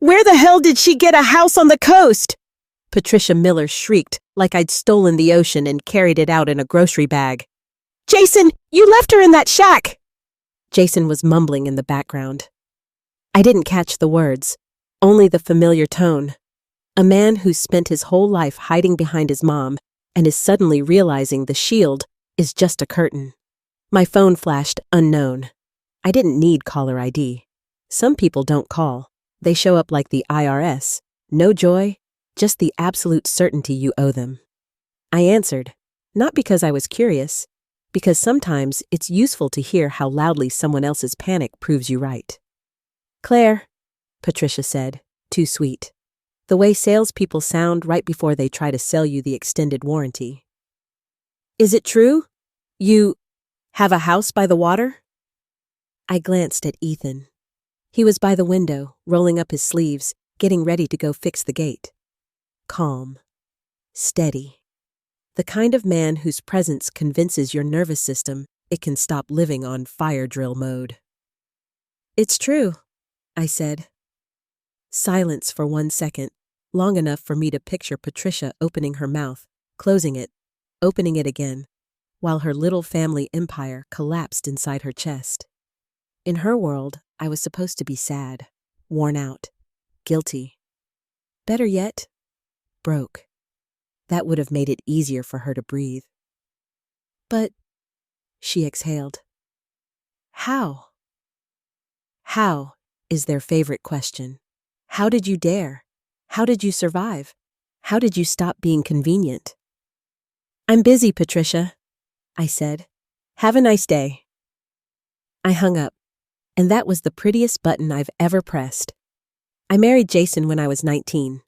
Where the hell did she get a house on the coast? Patricia Miller shrieked like I'd stolen the ocean and carried it out in a grocery bag. Jason, you left her in that shack! Jason was mumbling in the background. I didn't catch the words, only the familiar tone. A man who spent his whole life hiding behind his mom and is suddenly realizing the shield is just a curtain. My phone flashed unknown. I didn't need caller ID. Some people don't call. They show up like the IRS. No joy, just the absolute certainty you owe them. I answered, not because I was curious, because sometimes it's useful to hear how loudly someone else's panic proves you right. Claire, Patricia said, too sweet. The way salespeople sound right before they try to sell you the extended warranty. Is it true? You have a house by the water? I glanced at Ethan. He was by the window, rolling up his sleeves, getting ready to go fix the gate. Calm. Steady. The kind of man whose presence convinces your nervous system it can stop living on fire drill mode. It's true, I said. Silence for 1 second, long enough for me to picture Patricia opening her mouth, closing it, opening it again, while her little family empire collapsed inside her chest. In her world, I was supposed to be sad, worn out, guilty. Better yet, broke. That would have made it easier for her to breathe. But, she exhaled. How? How is their favorite question. How did you dare? How did you survive? How did you stop being convenient? I'm busy, Patricia, I said. Have a nice day. I hung up, and that was the prettiest button I've ever pressed. I married Jason when I was 19,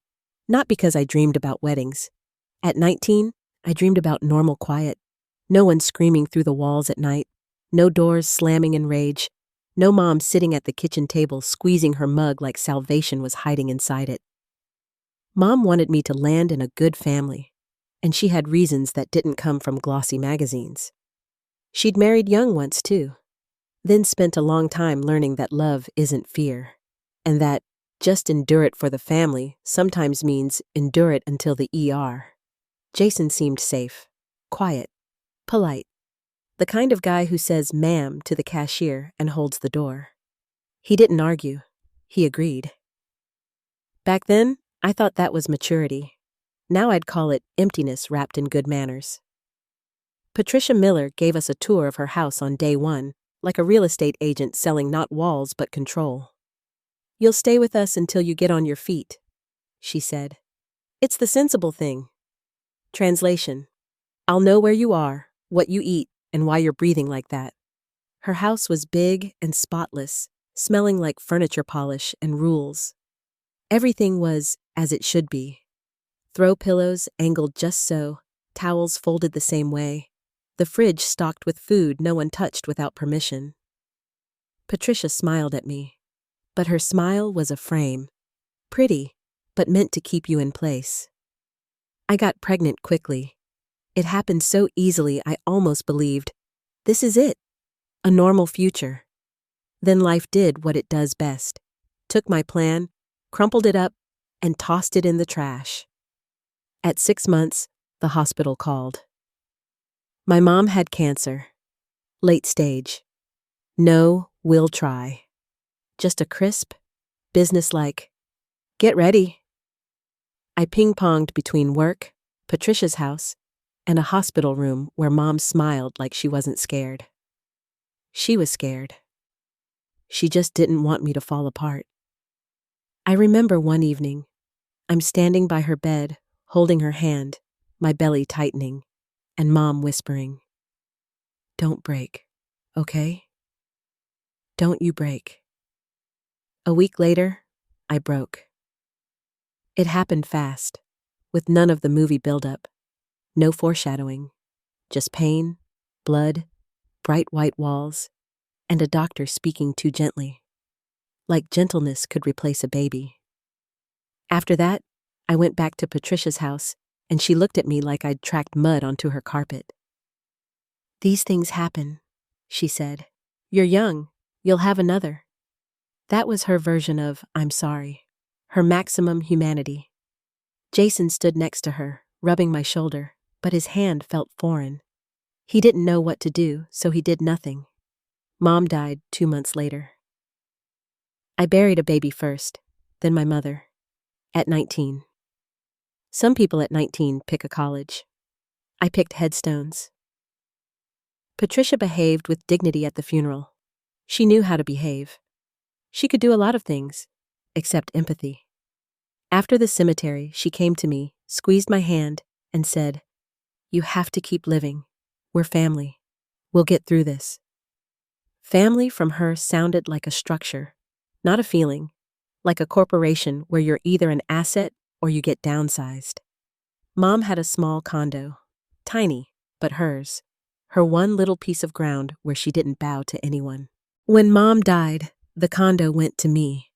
not because I dreamed about weddings. At 19, I dreamed about normal quiet, no one screaming through the walls at night, no doors slamming in rage, no mom sitting at the kitchen table squeezing her mug like salvation was hiding inside it. Mom wanted me to land in a good family, and she had reasons that didn't come from glossy magazines. She'd married young once, too, then spent a long time learning that love isn't fear, and that just endure it for the family sometimes means endure it until the ER. Jason seemed safe, quiet, polite, the kind of guy who says ma'am to the cashier and holds the door. He didn't argue. He agreed. Back then, I thought that was maturity. Now I'd call it emptiness wrapped in good manners. Patricia Miller gave us a tour of her house on day 1, like a real estate agent selling not walls but control. You'll stay with us until you get on your feet, she said. It's the sensible thing. Translation: I'll know where you are, what you eat, and why you're breathing like that. Her house was big and spotless, smelling like furniture polish and rules. Everything was as it should be. Throw pillows angled just so, towels folded the same way, the fridge stocked with food no one touched without permission. Patricia smiled at me, but her smile was a frame. Pretty, but meant to keep you in place. I got pregnant quickly. It happened so easily I almost believed, this is it, a normal future. Then life did what it does best, took my plan, crumpled it up, and tossed it in the trash. At 6 months, the hospital called. My mom had cancer. Late stage. No, we'll try. Just a crisp, businesslike, get ready. I ping-ponged between work, Patricia's house, and a hospital room where Mom smiled like she wasn't scared. She was scared. She just didn't want me to fall apart. I remember one evening, I'm standing by her bed, holding her hand, my belly tightening, and Mom whispering, "Don't break, okay? Don't you break." A week later, I broke. It happened fast, with none of the movie buildup, no foreshadowing, just pain, blood, bright white walls, and a doctor speaking too gently, like gentleness could replace a baby. After that, I went back to Patricia's house, and she looked at me like I'd tracked mud onto her carpet. "These things happen," she said. "You're young. You'll have another." That was her version of "I'm sorry," her maximum humanity. Jason stood next to her, rubbing my shoulder, but his hand felt foreign. He didn't know what to do, so he did nothing. Mom died 2 months later. I buried a baby first, then my mother, at 19. Some people at 19 pick a college. I picked headstones. Patricia behaved with dignity at the funeral. She knew how to behave. She could do a lot of things, except empathy. After the cemetery, she came to me, squeezed my hand, and said, "You have to keep living. We're family. We'll get through this." Family from her sounded like a structure, not a feeling, like a corporation where you're either an asset or you get downsized. Mom had a small condo, tiny, but hers, her one little piece of ground where she didn't bow to anyone. When Mom died, the condo went to me.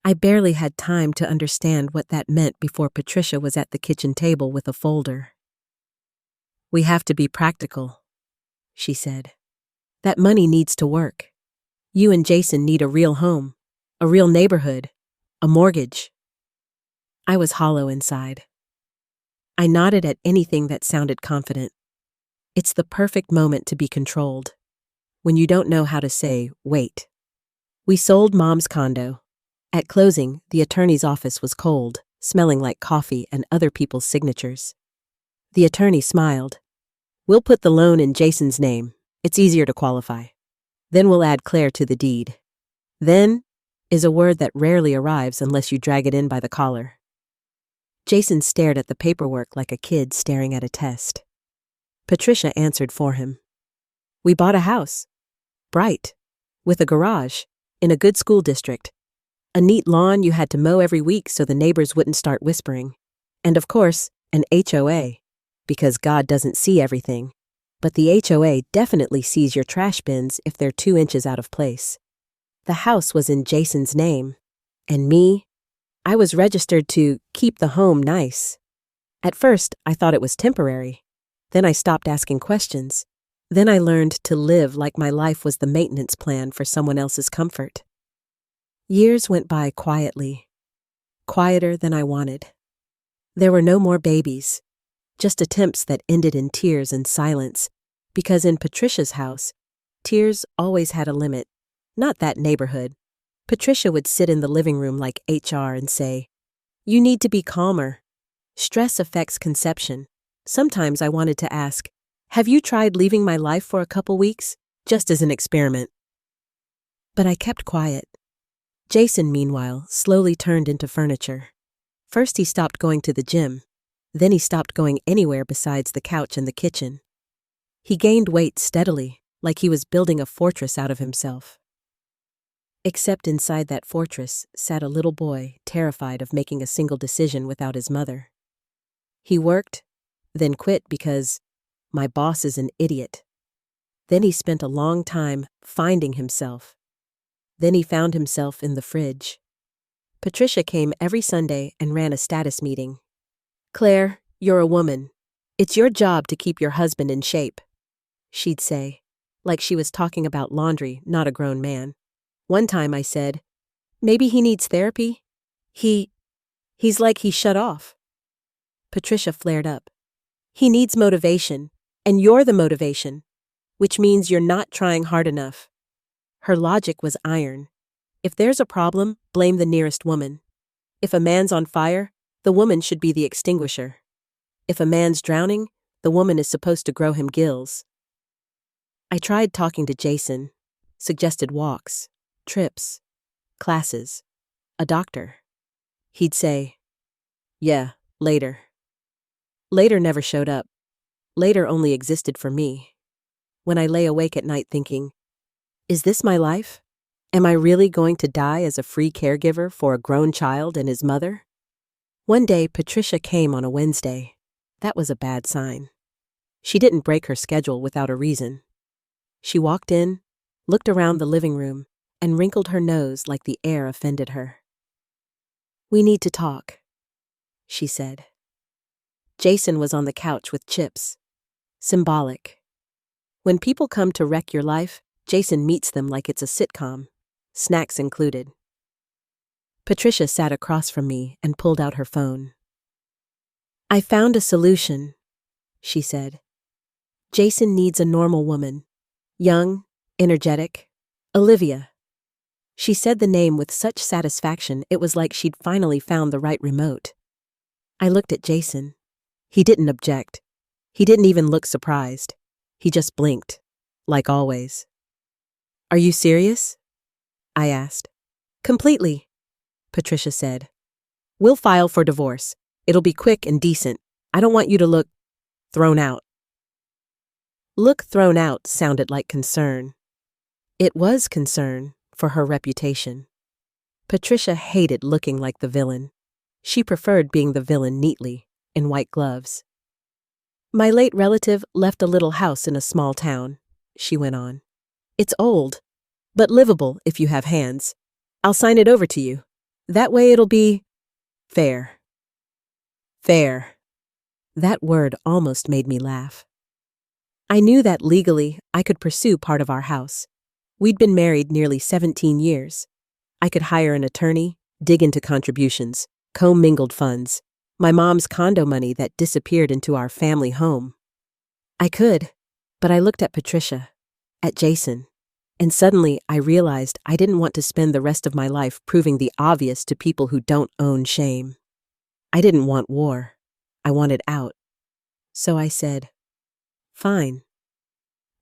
I barely had time to understand what that meant before Patricia was at the kitchen table with a folder. "We have to be practical," she said. "That money needs to work. You and Jason need a real home, a real neighborhood, a mortgage." I was hollow inside. I nodded at anything that sounded confident. It's the perfect moment to be controlled, when you don't know how to say, wait. We sold Mom's condo. At closing, the attorney's office was cold, smelling like coffee and other people's signatures. The attorney smiled. "We'll put the loan in Jason's name. It's easier to qualify. Then we'll add Claire to the deed." "Then" is a word that rarely arrives unless you drag it in by the collar. Jason stared at the paperwork like a kid staring at a test. Patricia answered for him. "We bought a house. Bright. With a garage. In a good school district. A neat lawn you had to mow every week so the neighbors wouldn't start whispering. And of course, an HOA. Because God doesn't see everything. But the HOA definitely sees your trash bins if they're 2 inches out of place. The house was in Jason's name. And me? I was registered to keep the home nice. At first, I thought it was temporary. Then I stopped asking questions. Then I learned to live like my life was the maintenance plan for someone else's comfort. Years went by quietly. Quieter than I wanted. There were no more babies. Just attempts that ended in tears and silence. Because in Patricia's house, tears always had a limit. Not that neighborhood. Patricia would sit in the living room like HR and say, "You need to be calmer. Stress affects conception." Sometimes I wanted to ask, "Have you tried leaving my life for a couple weeks? Just as an experiment." But I kept quiet. Jason, meanwhile, slowly turned into furniture. First he stopped going to the gym. Then he stopped going anywhere besides the couch and the kitchen. He gained weight steadily, like he was building a fortress out of himself. Except inside that fortress sat a little boy terrified of making a single decision without his mother. He worked, then quit because my boss is an idiot. Then he spent a long time finding himself. Then he found himself in the fridge. Patricia came every Sunday and ran a status meeting. "Claire, you're a woman. It's your job to keep your husband in shape," she'd say, like she was talking about laundry, not a grown man. One time I said, "Maybe he needs therapy? He's like he shut off." Patricia flared up. "He needs motivation, and you're the motivation, which means you're not trying hard enough." Her logic was iron. If there's a problem, blame the nearest woman. If a man's on fire, the woman should be the extinguisher. If a man's drowning, the woman is supposed to grow him gills. I tried talking to Jason, suggested walks, trips, classes, a doctor. He'd say, "Yeah, later." Later never showed up. Later only existed for me. When I lay awake at night thinking, is this my life? Am I really going to die as a free caregiver for a grown child and his mother? One day, Patricia came on a Wednesday. That was a bad sign. She didn't break her schedule without a reason. She walked in, looked around the living room, and wrinkled her nose like the air offended her. "We need to talk," she said. Jason was on the couch with chips. Symbolic. When people come to wreck your life, Jason meets them like it's a sitcom, snacks included. Patricia sat across from me and pulled out her phone. I found a solution, she said. Jason needs a normal woman. Young, energetic. Olivia. She said the name with such satisfaction it was like she'd finally found the right remote. I looked at Jason. He didn't object. He didn't even look surprised. He just blinked, like always. Are you serious? I asked. Completely, Patricia said. We'll file for divorce. It'll be quick and decent. I don't want you to look thrown out. Look thrown out sounded like concern. It was concern for her reputation. Patricia hated looking like the villain. She preferred being the villain neatly, in white gloves. My late relative left a little house in a small town, she went on. It's old, but livable if you have hands. I'll sign it over to you. That way it'll be fair. Fair. That word almost made me laugh. I knew that legally I could pursue part of our house. We'd been married nearly 17 years. I could hire an attorney, dig into contributions, commingled funds, my mom's condo money that disappeared into our family home. I could, but I looked at Patricia, at Jason, and suddenly I realized I didn't want to spend the rest of my life proving the obvious to people who don't own shame. I didn't want war. I wanted out. So I said, fine.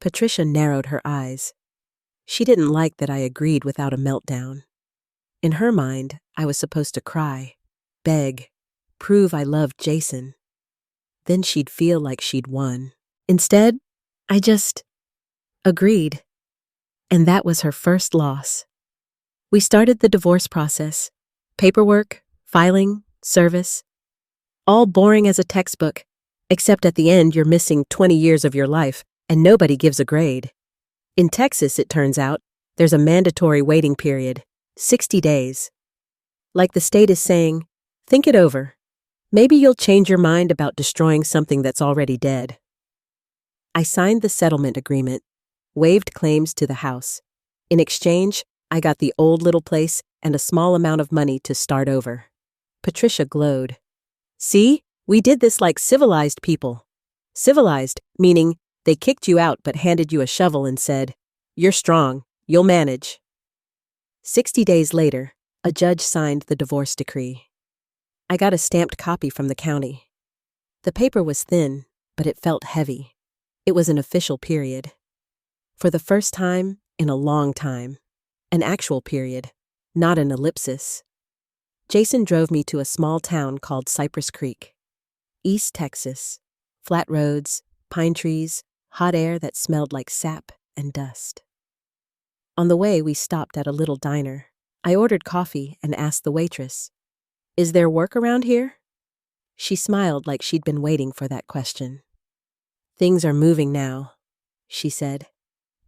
Patricia narrowed her eyes. She didn't like that I agreed without a meltdown. In her mind, I was supposed to cry, beg, prove I loved Jason. Then she'd feel like she'd won. Instead, I just agreed. And that was her first loss. We started the divorce process. Paperwork, filing, service. All boring as a textbook, except at the end you're missing 20 years of your life and nobody gives a grade. In Texas, it turns out, there's a mandatory waiting period, 60 days. Like the state is saying, think it over. Maybe you'll change your mind about destroying something that's already dead. I signed the settlement agreement, waived claims to the house. In exchange, I got the old little place and a small amount of money to start over. Patricia glowed. See, we did this like civilized people. Civilized, meaning they kicked you out but handed you a shovel and said, you're strong, you'll manage. 60 days later, a judge signed the divorce decree. I got a stamped copy from the county. The paper was thin, but it felt heavy. It was an official period. For the first time in a long time. An actual period, not an ellipsis. Jason drove me to a small town called Cypress Creek. East Texas. Flat roads, pine trees, hot air that smelled like sap and dust. On the way, we stopped at a little diner. I ordered coffee and asked the waitress, "Is there work around here?" She smiled like she'd been waiting for that question. "Things are moving now," she said.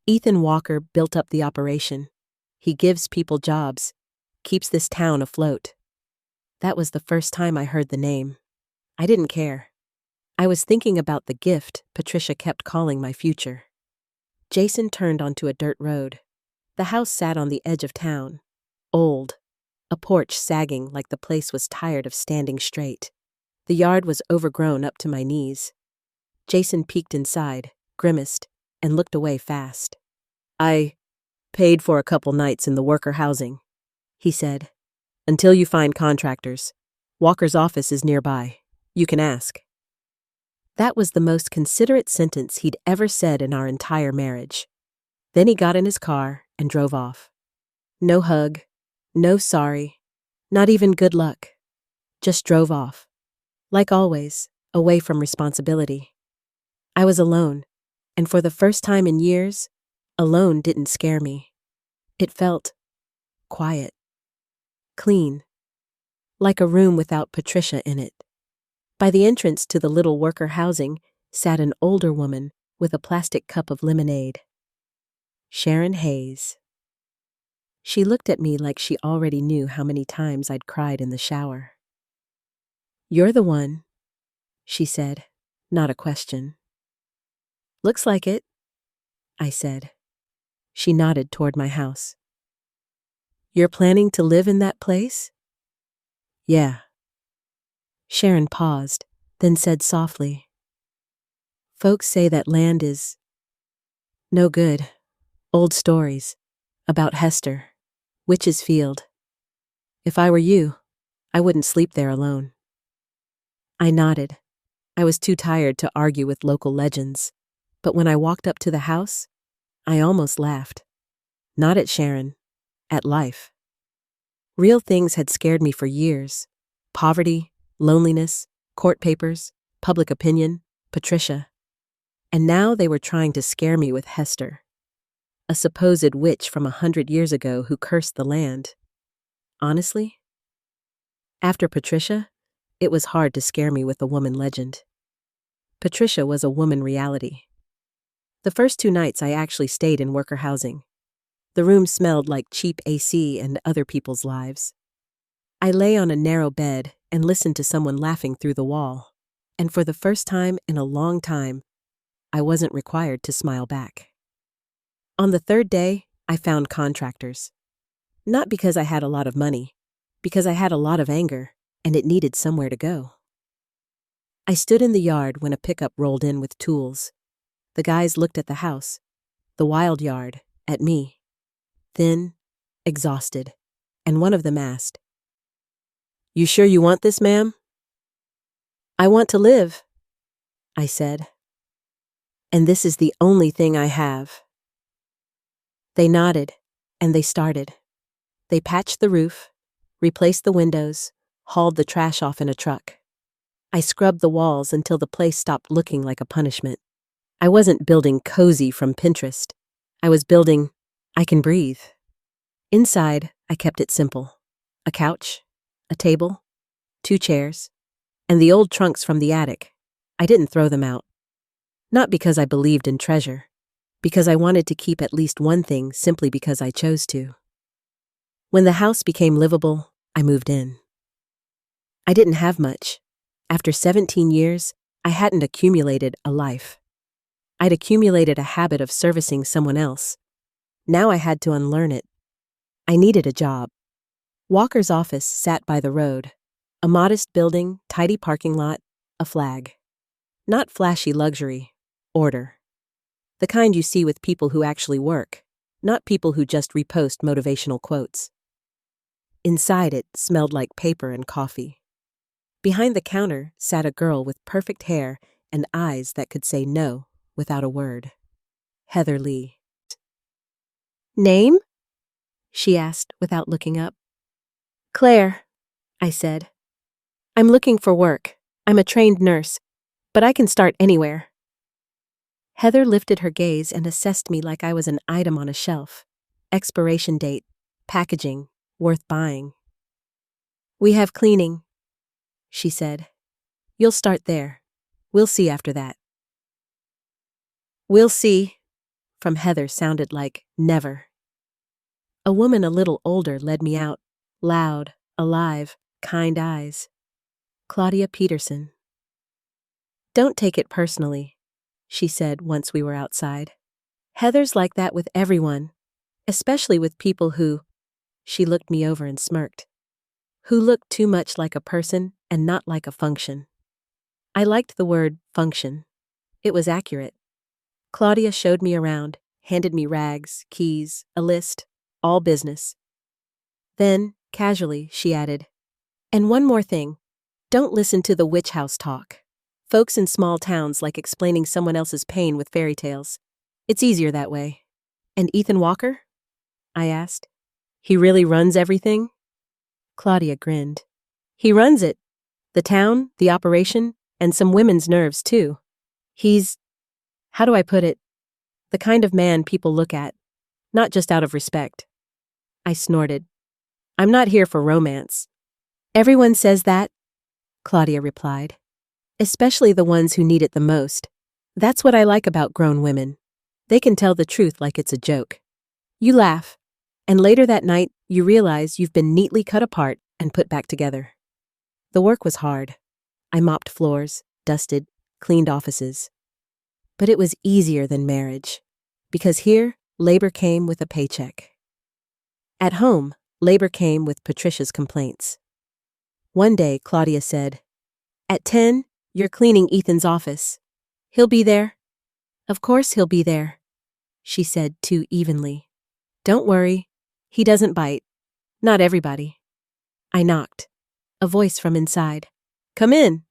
"Ethan Walker built up the operation. He gives people jobs, keeps this town afloat." That was the first time I heard the name. I didn't care. I was thinking about the gift Patricia kept calling my future. Jason turned onto a dirt road. The house sat on the edge of town. Old. A porch sagging like the place was tired of standing straight. The yard was overgrown up to my knees. Jason peeked inside, grimaced, and looked away fast. "I paid for a couple nights in the worker housing," he said. "Until you find contractors. Walker's office is nearby. You can ask." That was the most considerate sentence he'd ever said in our entire marriage. Then he got in his car and drove off. No hug, no sorry, not even good luck. Just drove off. Like always, away from responsibility. I was alone, and for the first time in years, alone didn't scare me. It felt quiet, clean, like a room without Patricia in it. By the entrance to the little worker housing sat an older woman with a plastic cup of lemonade. Sharon Hayes. She looked at me like she already knew how many times I'd cried in the shower. "You're the one," she said, not a question. "Looks like it," I said. She nodded toward my house. "You're planning to live in that place?" Yeah. Sharon paused, then said softly, "Folks say that land is no good. Old stories. About Hester. Witch's Field. If I were you, I wouldn't sleep there alone." I nodded. I was too tired to argue with local legends. But when I walked up to the house, I almost laughed. Not at Sharon. At life. Real things had scared me for years. Poverty, loneliness, court papers, public opinion, Patricia. And now they were trying to scare me with Hester, a supposed witch from 100 years ago who cursed the land. Honestly, after Patricia, it was hard to scare me with a woman legend. Patricia was a woman reality. The first 2 nights I actually stayed in worker housing. The room smelled like cheap AC and other people's lives. I lay on a narrow bed and listened to someone laughing through the wall. And for the first time in a long time, I wasn't required to smile back. On the 3rd day, I found contractors. Not because I had a lot of money, because I had a lot of anger, and it needed somewhere to go. I stood in the yard when a pickup rolled in with tools. The guys looked at the house, the wild yard, at me. Thin, exhausted, and one of them asked, "You sure you want this, ma'am?" "I want to live," I said. "And this is the only thing I have." They nodded, and they started. They patched the roof, replaced the windows, hauled the trash off in a truck. I scrubbed the walls until the place stopped looking like a punishment. I wasn't building cozy from Pinterest. I was building, I can breathe. Inside, I kept it simple. A couch, a table, 2 chairs, and the old trunks from the attic. I didn't throw them out. Not because I believed in treasure, because I wanted to keep at least one thing simply because I chose to. When the house became livable, I moved in. I didn't have much. After 17 years, I hadn't accumulated a life. I'd accumulated a habit of servicing someone else. Now I had to unlearn it. I needed a job. Walker's office sat by the road. A modest building, tidy parking lot, a flag. Not flashy luxury. Order. The kind you see with people who actually work, not people who just repost motivational quotes. Inside it smelled like paper and coffee. Behind the counter sat a girl with perfect hair and eyes that could say no without a word. Heather Lee. "Name?" she asked without looking up. "Claire," I said. "I'm looking for work. I'm a trained nurse, but I can start anywhere." Heather lifted her gaze and assessed me like I was an item on a shelf. Expiration date, packaging, worth buying. "We have cleaning," she said. "You'll start there. We'll see after that." "We'll see," from Heather sounded like never. A woman a little older led me out, loud, alive, kind eyes. Claudia Peterson. "Don't take it personally," she said once we were outside. "Heather's like that with everyone, especially with people who," she looked me over and smirked, "who look too much like a person and not like a function." I liked the word function. It was accurate. Claudia showed me around, handed me rags, keys, a list, all business. Then, casually, she added, "And one more thing. Don't listen to the witch house talk. Folks in small towns like explaining someone else's pain with fairy tales. It's easier that way." "And Ethan Walker?" I asked. "He really runs everything?" Claudia grinned. "He runs it. The town, the operation, and some women's nerves, too. He's, how do I put it, the kind of man people look at, not just out of respect." I snorted. "I'm not here for romance." "Everyone says that," Claudia replied. "Especially the ones who need it the most. That's what I like about grown women. They can tell the truth like it's a joke. You laugh, and later that night you realize you've been neatly cut apart and put back together." The work was hard. I mopped floors, dusted, cleaned offices. But it was easier than marriage, because here, labor came with a paycheck. At home, labor came with Patricia's complaints. One day, Claudia said, "At 10, you're cleaning Ethan's office. He'll be there." "Of course he'll be there," she said too evenly. "Don't worry. He doesn't bite. Not everybody." I knocked. A voice from inside. "Come in."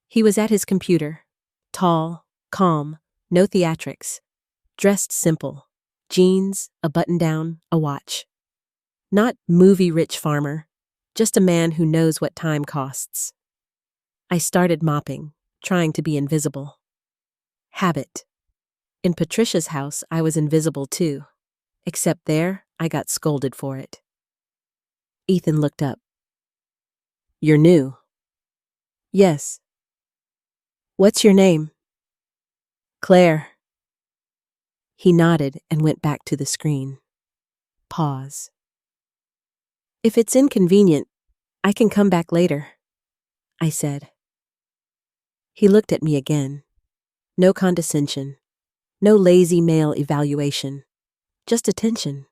He was at his computer. Tall, calm, no theatrics. Dressed simple. Jeans, a button-down, a watch. Not movie-rich farmer, just a man who knows what time costs. I started mopping, trying to be invisible. Habit. In Patricia's house, I was invisible too. Except there, I got scolded for it. Ethan looked up. "You're new." "Yes." "What's your name?" "Claire." He nodded and went back to the screen. Pause. "If it's inconvenient, I can come back later," I said. He looked at me again. No condescension. No lazy male evaluation. Just attention.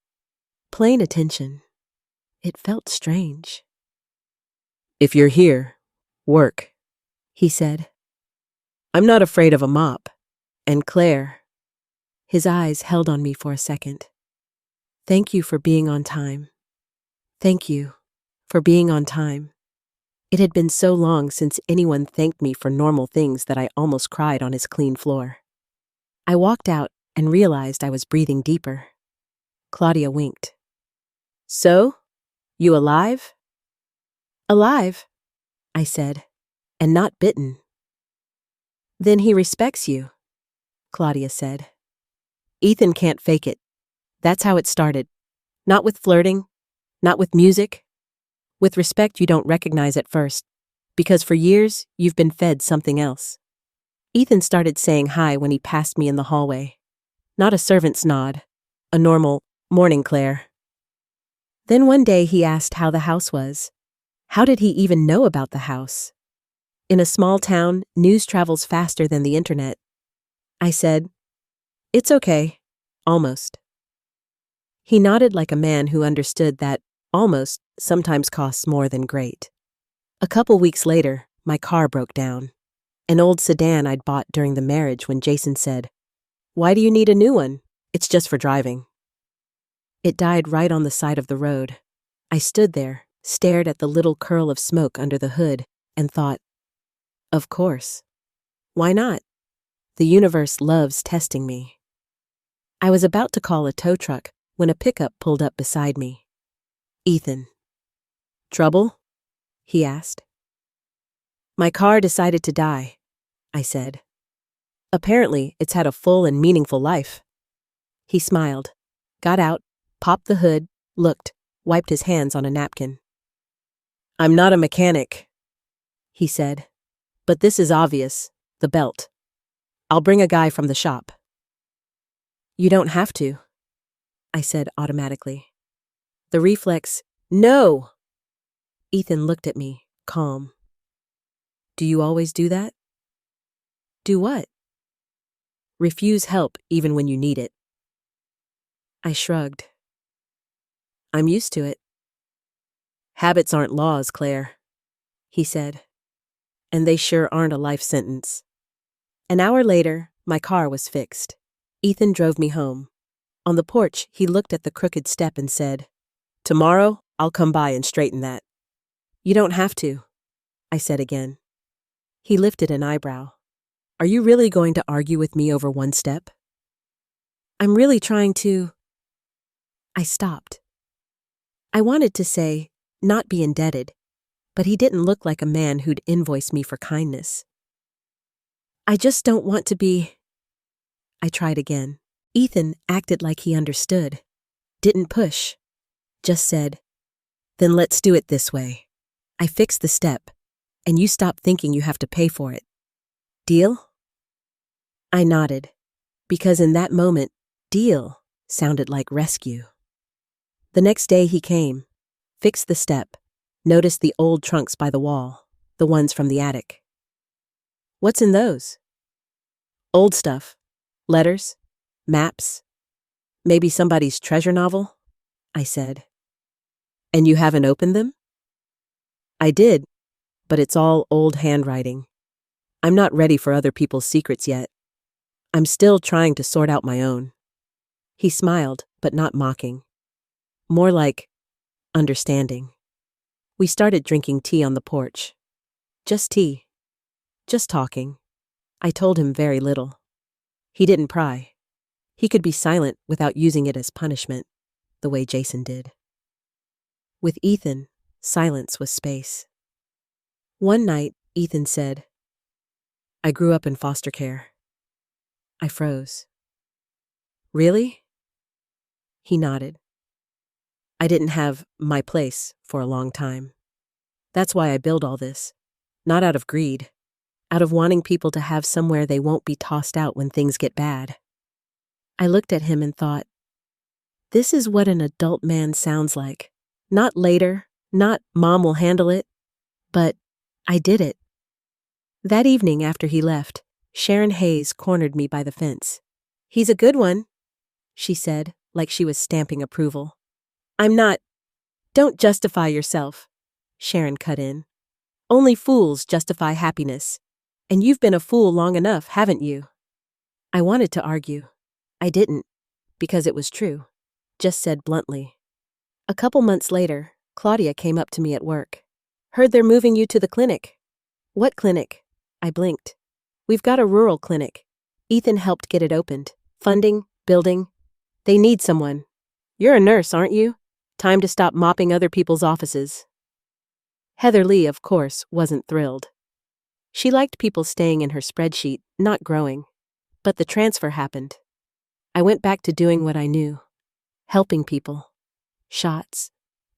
Plain attention. It felt strange. "If you're here, work," he said. "I'm not afraid of a mop. And Claire." His eyes held on me for a second. "Thank you for being on time. Thank you for being on time." It had been so long since anyone thanked me for normal things that I almost cried on his clean floor. I walked out and realized I was breathing deeper. Claudia winked. "So? You alive?" "Alive," I said, "and not bitten." "Then he respects you," Claudia said. "Ethan can't fake it. That's how it started. Not with flirting, not with music. With respect you don't recognize at first, because for years you've been fed something else." Ethan started saying hi when he passed me in the hallway. Not a servant's nod, a normal, "Morning, Claire." Then one day he asked how the house was. How did he even know about the house? In a small town, news travels faster than the internet. I said, "It's okay. Almost." He nodded like a man who understood that almost sometimes costs more than great. A couple weeks later, my car broke down. An old sedan I'd bought during the marriage when Jason said, "Why do you need a new one? It's just for driving." It died right on the side of the road. I stood there, stared at the little curl of smoke under the hood, and thought, of course. Why not? The universe loves testing me. I was about to call a tow truck when a pickup pulled up beside me. "Ethan." "Trouble?" he asked. "My car decided to die," I said. "Apparently, it's had a full and meaningful life." He smiled, got out, popped the hood, looked, wiped his hands on a napkin. "I'm not a mechanic," he said, "but this is obvious, the belt. I'll bring a guy from the shop." "You don't have to," I said automatically. The reflex, "No!" Ethan looked at me, calm. "Do you always do that?" "Do what?" "Refuse help even when you need it." I shrugged. "I'm used to it." "Habits aren't laws, Claire," he said. "And they sure aren't a life sentence." An hour later, my car was fixed. Ethan drove me home. On the porch, he looked at the crooked step and said, "Tomorrow, I'll come by and straighten that." "You don't have to," I said again. He lifted an eyebrow. "Are you really going to argue with me over one step?" "I'm really trying to..." I stopped. I wanted to say, not be indebted, but he didn't look like a man who'd invoice me for kindness. "I just don't want to be..." I tried again. Ethan acted like he understood, didn't push, just said, "Then let's do it this way. I fix the step, and you stop thinking you have to pay for it. Deal?" I nodded, because in that moment, deal sounded like rescue. The next day he came, fixed the step, noticed the old trunks by the wall, the ones from the attic. "What's in those?" "Old stuff. Letters, maps, maybe somebody's treasure novel," I said. "And you haven't opened them?" I did, but it's all old handwriting. I'm not ready for other people's secrets yet. I'm still trying to sort out my own. He smiled, but not mocking. More like understanding. We started drinking tea on the porch. Just tea. Just talking. I told him very little. He didn't pry. He could be silent without using it as punishment, the way Jason did. With Ethan, silence was space. One night, Ethan said, "I grew up in foster care." I froze. "Really?" He nodded. "I didn't have my place for a long time. That's why I build all this. Not out of greed. Out of wanting people to have somewhere they won't be tossed out when things get bad." I looked at him and thought, this is what an adult man sounds like. Not later, not mom will handle it, but I did it. That evening after he left, Sharon Hayes cornered me by the fence. "He's a good one," she said, like she was stamping approval. "I'm not." "Don't justify yourself," Sharon cut in. "Only fools justify happiness. And you've been a fool long enough, haven't you?" I wanted to argue. I didn't, because it was true. Just said bluntly. A couple months later, Claudia came up to me at work. "Heard they're moving you to the clinic." "What clinic?" I blinked. "We've got a rural clinic. Ethan helped get it opened. Funding, building. They need someone. You're a nurse, aren't you? Time to stop mopping other people's offices." Heather Lee, of course, wasn't thrilled. She liked people staying in her spreadsheet, not growing. But the transfer happened. I went back to doing what I knew. Helping people. Shots,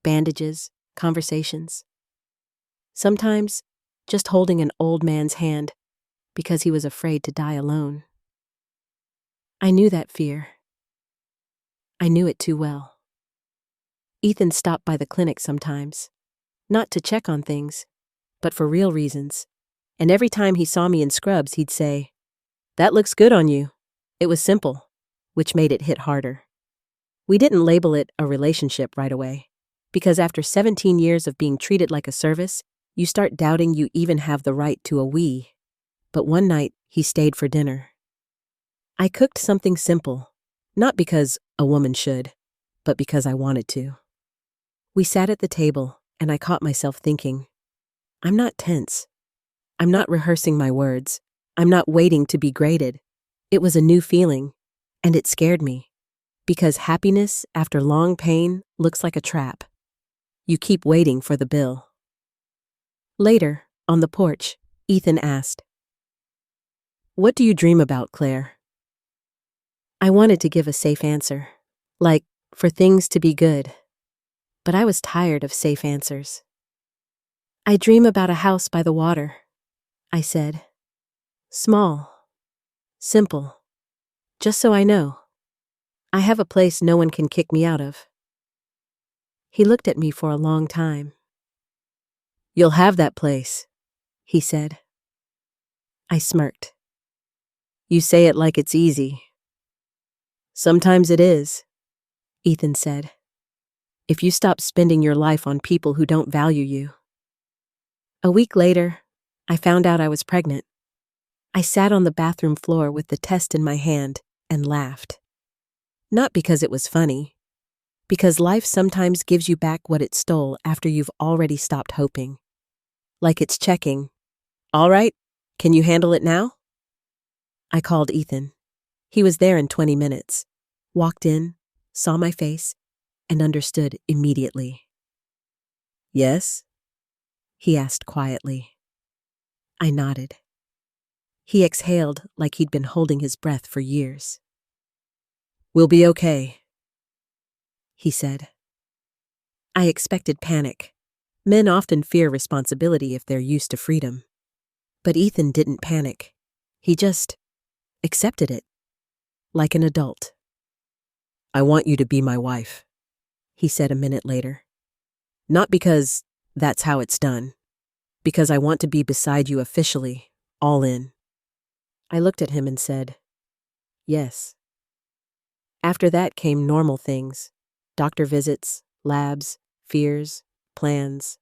bandages, conversations. Sometimes, just holding an old man's hand because he was afraid to die alone. I knew that fear. I knew it too well. Ethan stopped by the clinic sometimes. Not to check on things, but for real reasons. And every time he saw me in scrubs, he'd say, "That looks good on you." It was simple, which made it hit harder. We didn't label it a relationship right away, because after 17 years of being treated like a service, you start doubting you even have the right to a we. But one night, he stayed for dinner. I cooked something simple, not because a woman should, but because I wanted to. We sat at the table, and I caught myself thinking, I'm not tense. I'm not rehearsing my words. I'm not waiting to be graded. It was a new feeling, and it scared me. Because happiness after long pain looks like a trap. You keep waiting for the bill. Later, on the porch, Ethan asked, "What do you dream about, Claire?" I wanted to give a safe answer, like for things to be good. But I was tired of safe answers. "I dream about a house by the water," I said. "Small. Simple. Just so I know. I have a place no one can kick me out of." He looked at me for a long time. "You'll have that place," he said. I smirked. "You say it like it's easy." "Sometimes it is," Ethan said. "If you stop spending your life on people who don't value you." A week later, I found out I was pregnant. I sat on the bathroom floor with the test in my hand and laughed. Not because it was funny, because life sometimes gives you back what it stole after you've already stopped hoping. Like it's checking, "All right, can you handle it now?" I called Ethan. He was there in 20 minutes, walked in, saw my face, and understood immediately. "Yes?" he asked quietly. I nodded. He exhaled like he'd been holding his breath for years. "We'll be okay," he said. I expected panic. Men often fear responsibility if they're used to freedom. But Ethan didn't panic. He just accepted it, like an adult. "I want you to be my wife," he said a minute later. "Not because that's how it's done, because I want to be beside you officially, all in." I looked at him and said, "Yes." After that came normal things, doctor visits, labs, fears, plans.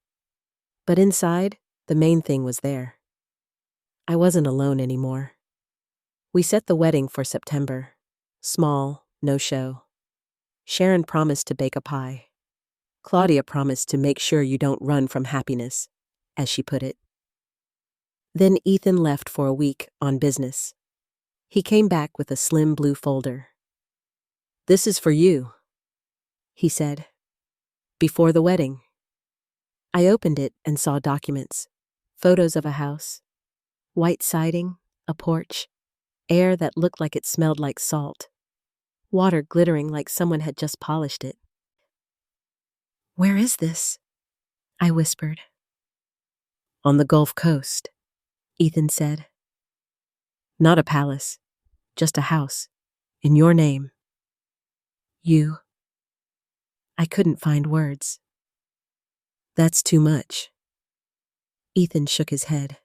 But inside, the main thing was there. I wasn't alone anymore. We set the wedding for September. Small, no show. Sharon promised to bake a pie. Claudia promised to make sure you don't run from happiness, as she put it. Then Ethan left for a week on business. He came back with a slim blue folder. "This is for you," he said. "Before the wedding." I opened it and saw documents, photos of a house, white siding, a porch, air that looked like it smelled like salt, water glittering like someone had just polished it. "Where is this?" I whispered. "On the Gulf Coast," Ethan said. "Not a palace, just a house, in your name." "You." I couldn't find words. "That's too much." Ethan shook his head.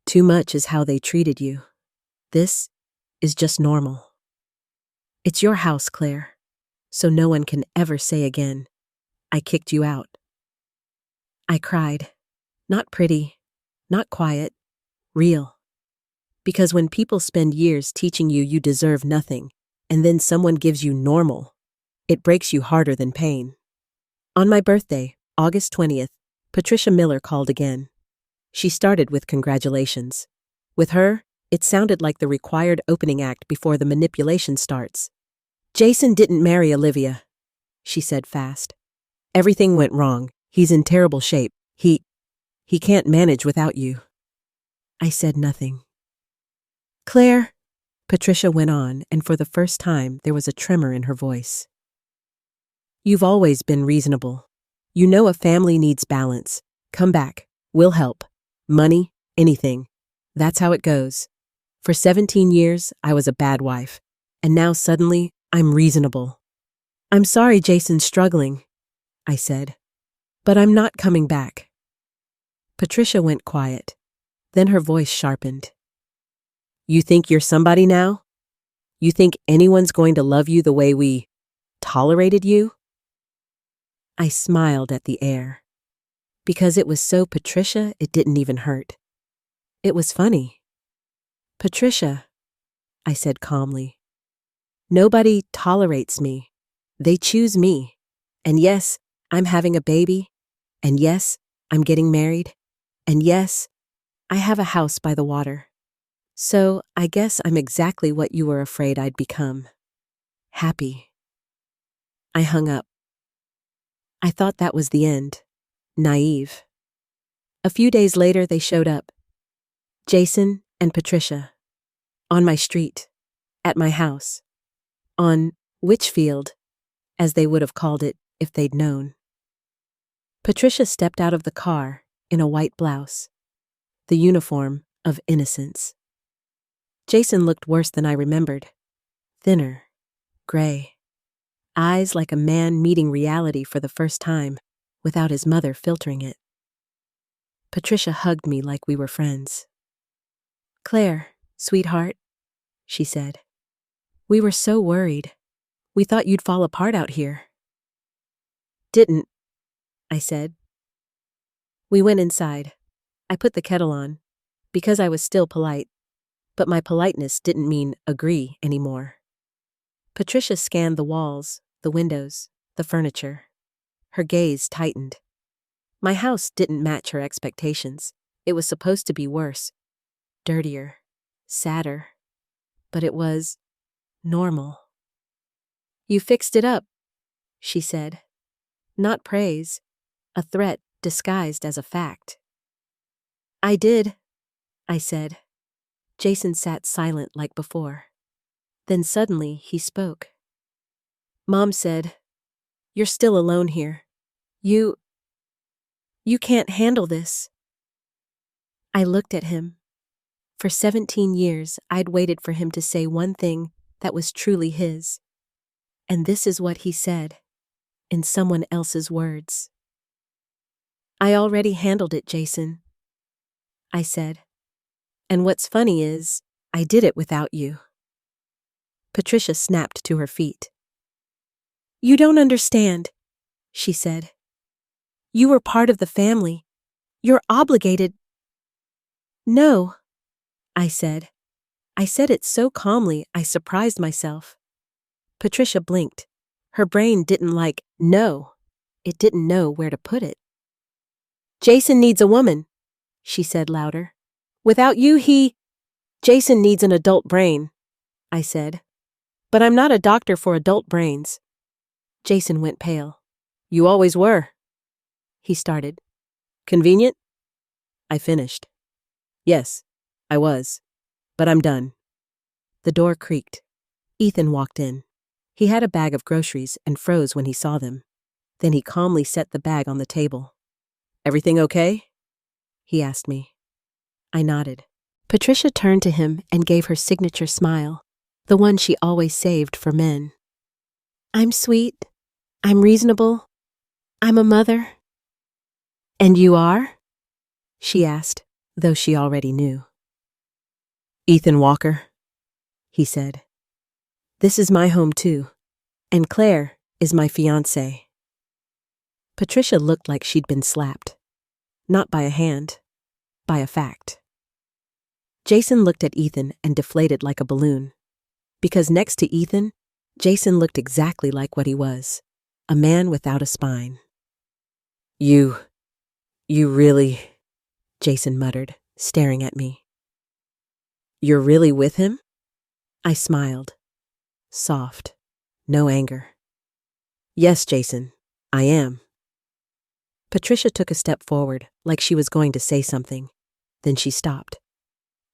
"Too much is how they treated you. This is just normal. It's your house, Claire, so no one can ever say again, 'I kicked you out.'" I cried. Not pretty, not quiet, real. Because when people spend years teaching you you deserve nothing, and then someone gives you normal, it breaks you harder than pain. On my birthday, August 20th, Patricia Miller called again. She started with congratulations. With her, it sounded like the required opening act before the manipulation starts. "Jason didn't marry Olivia," she said fast. "Everything went wrong. He's in terrible shape. He can't manage without you." I said nothing. "Claire," Patricia went on, and for the first time there was a tremor in her voice. "You've always been reasonable. You know a family needs balance. Come back. We'll help. Money, anything. That's how it goes. For 17 years, I was a bad wife. And now suddenly, I'm reasonable. I'm sorry Jason's struggling," I said. "But I'm not coming back." Patricia went quiet. Then her voice sharpened. "You think you're somebody now? You think anyone's going to love you the way we tolerated you?" I smiled at the air. Because it was so Patricia, it didn't even hurt. It was funny. "Patricia," I said calmly, "nobody tolerates me. They choose me. And yes, I'm having a baby. And yes, I'm getting married. And yes, I have a house by the water. So I guess I'm exactly what you were afraid I'd become. Happy." I hung up. I thought that was the end. Naive. A few days later, they showed up. Jason and Patricia. On my street. At my house. On Witchfield, as they would have called it if they'd known. Patricia stepped out of the car in a white blouse. The uniform of innocence. Jason looked worse than I remembered. Thinner. Gray. Eyes like a man meeting reality for the first time, without his mother filtering it. Patricia hugged me like we were friends. "Claire, sweetheart," she said. "We were so worried. We thought you'd fall apart out here." "Didn't," I said. We went inside. I put the kettle on, because I was still polite, but my politeness didn't mean agree anymore. Patricia scanned the walls, the windows, the furniture. Her gaze tightened. My house didn't match her expectations. It was supposed to be worse, dirtier, sadder, but it was normal. "You fixed it up," she said. Not praise, a threat disguised as a fact. "I did," I said. Jason sat silent like before. Then suddenly he spoke. "Mom said, 'You're still alone here. You can't handle this.'" I looked at him. For 17 years, I'd waited for him to say one thing that was truly his. And this is what he said, in someone else's words. "I already handled it, Jason," I said. "And what's funny is, I did it without you." Patricia snapped to her feet. "You don't understand," she said. You were part of the family. You're obligated. No, I said. I said it so calmly I surprised myself. Patricia blinked. Her brain didn't like no. It didn't know where to put it. Jason needs a woman, she said louder. Without you, Jason needs an adult brain, I said. But I'm not a doctor for adult brains. Jason went pale. You always were. He started. Convenient? I finished. Yes, I was. But I'm done. The door creaked. Ethan walked in. He had a bag of groceries and froze when he saw them. Then he calmly set the bag on the table. Everything okay? He asked me. I nodded. Patricia turned to him and gave her signature smile, the one she always saved for men. I'm sweet. I'm reasonable. I'm a mother. And you are? She asked, though she already knew. Ethan Walker, he said. This is my home too, and Claire is my fiancée. Patricia looked like she'd been slapped. Not by a hand, by a fact. Jason looked at Ethan and deflated like a balloon. Because next to Ethan, Jason looked exactly like what he was, a man without a spine. You really, Jason muttered, staring at me. You're really with him? I smiled. Soft. No anger. Yes, Jason, I am. Patricia took a step forward, like she was going to say something. Then she stopped.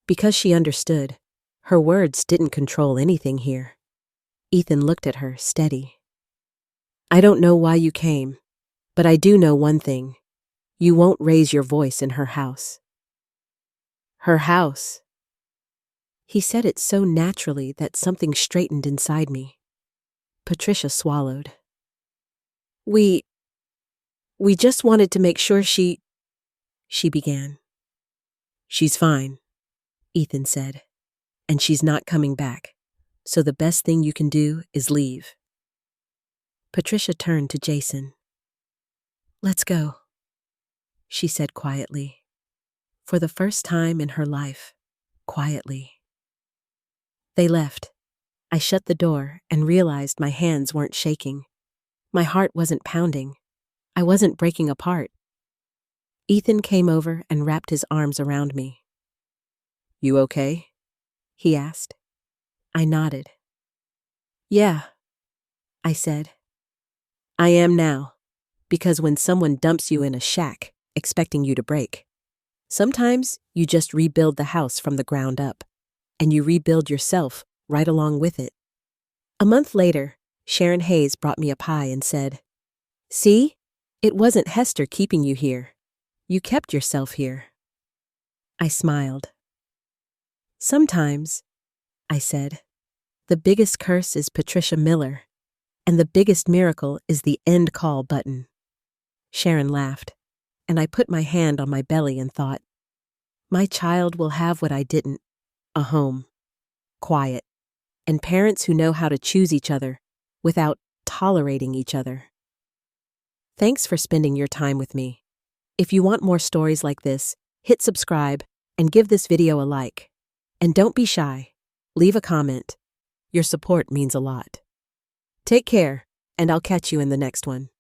Because she understood, her words didn't control anything here. Ethan looked at her, steady. I don't know why you came, but I do know one thing. You won't raise your voice in her house. Her house. He said it so naturally that something straightened inside me. Patricia swallowed. We just wanted to make sure she began. She's fine, Ethan said, and she's not coming back, so the best thing you can do is leave. Patricia turned to Jason. Let's go, she said quietly. For the first time in her life, quietly. They left. I shut the door and realized my hands weren't shaking. My heart wasn't pounding. I wasn't breaking apart. Ethan came over and wrapped his arms around me. You okay? He asked. I nodded. Yeah, I said. I am now, because when someone dumps you in a shack, expecting you to break, sometimes you just rebuild the house from the ground up, and you rebuild yourself right along with it. A month later, Sharon Hayes brought me a pie and said, See, it wasn't Hester keeping you here. You kept yourself here. I smiled. Sometimes, I said, the biggest curse is Patricia Miller, and the biggest miracle is the end call button. Sharon laughed, and I put my hand on my belly and thought, my child will have what I didn't, a home, quiet, and parents who know how to choose each other without tolerating each other. Thanks for spending your time with me. If you want more stories like this, hit subscribe and give this video a like. And don't be shy. Leave a comment. Your support means a lot. Take care, and I'll catch you in the next one.